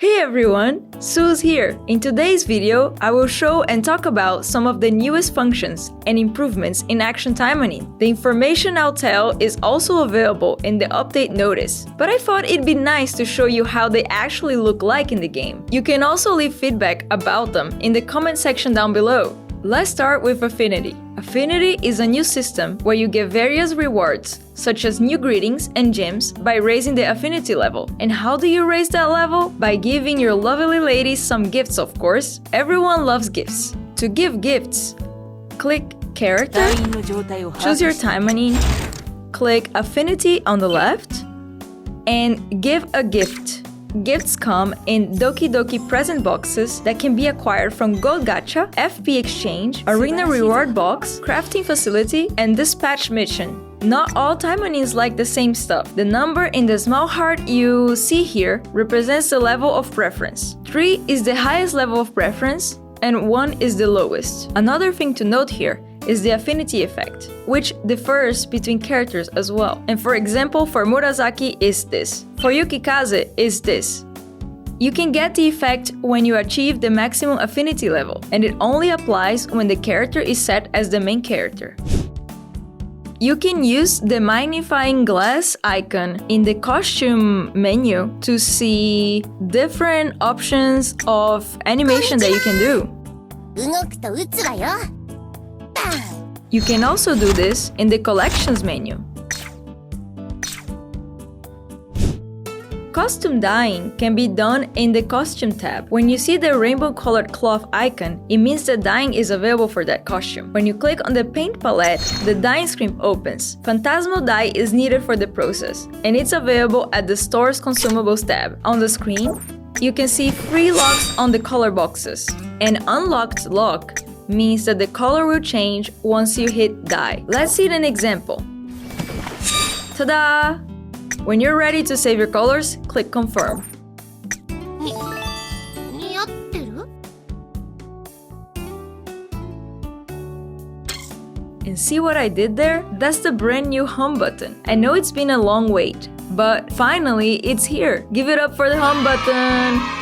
Hey everyone, Suze here. In today's video, I will show and talk about some of the newest functions and improvements in Action Timoning. The information I'll tell is also available in the update notice, but I thought it'd be nice to show you how they actually look like in the game. You can also leave feedback about them in the comment section down below. Let's start with Affinity. Affinity is a new system where you get various rewards, such as new greetings and gems, by raising the affinity level. And how do you raise that level? By giving your lovely ladies some gifts, of course. Everyone loves gifts. To give gifts, click Character, choose your Timoning, click Affinity on the left, and give a gift. Gifts come in Doki Doki present boxes that can be acquired from Gold Gacha, FP Exchange, Arena Reward Box, Crafting Facility, and Dispatch Mission. Not all Timonings like the same stuff. The number in the small heart you see here represents the level of preference. 3 is the highest level of preference, and 1 is the lowest. Another thing to note here is the affinity effect, which differs between characters as well. And for example, for Murasaki is this. For Yukikaze is this. You can get the effect when you achieve the maximum affinity level, and it only applies when the character is set as the main character. You can use the magnifying glass icon in the costume menu to see different options of animation that you can do. You can also do this in the collections menu. Costume dyeing can be done in the costume tab. When you see the rainbow colored cloth icon, it means the dyeing is available for that costume. When you click on the paint palette, the dyeing screen opens. Phantasmal dye is needed for the process, and it's available at the store's consumables tab. On the screen, you can see 3 locks on the color boxes. An unlocked lock means that the color will change once you hit dye. Let's see an example. Ta-da! When you're ready to save your colors, click Confirm. And see what I did there? That's the brand new home button. I know it's been a long wait, but finally it's here. Give it up for the home button!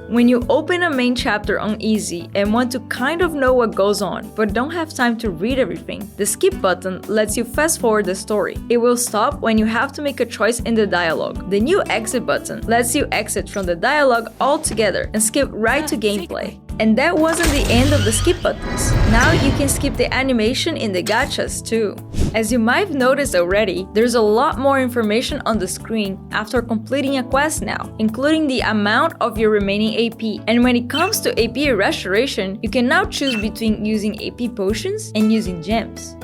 When you open a main chapter on Easy and want to kind of know what goes on, but don't have time to read everything, the skip button lets you fast forward the story. It will stop when you have to make a choice in the dialogue. The new exit button lets you exit from the dialogue altogether and skip right to gameplay. And that wasn't the end of the skip buttons. Now you can skip the animation in the gachas too. As you might have noticed already, there's a lot more information on the screen after completing a quest now, including the amount of your remaining AP. And when it comes to AP restoration, you can now choose between using AP potions and using gems.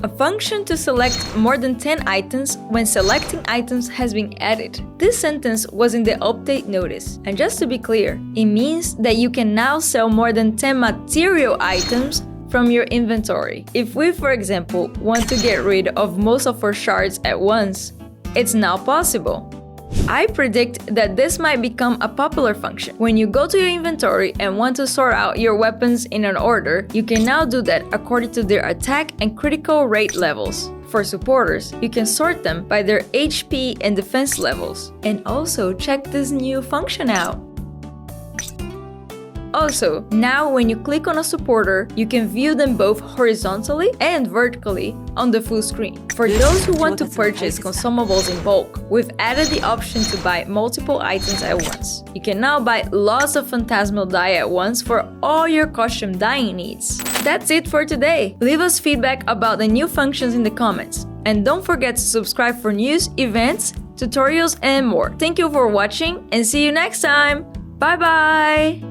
A function to select more than 10 items when selecting items has been added. This sentence was in the update notice. And just to be clear, it means that you can now sell more than 10 material items from your inventory. If we, for example, want to get rid of most of our shards at once, it's now possible. I predict that this might become a popular function. When you go to your inventory and want to sort out your weapons in an order, you can now do that according to their attack and critical rate levels. For supporters, you can sort them by their HP and defense levels. And also check this new function out. Also, now when you click on a supporter, you can view them both horizontally and vertically on the full screen. For those who want to purchase consumables in bulk, we've added the option to buy multiple items at once. You can now buy lots of Phantasmal dye at once for all your costume dyeing needs. That's it for today. Leave us feedback about the new functions in the comments. And don't forget to subscribe for news, events, tutorials, and more. Thank you for watching and see you next time. Bye bye!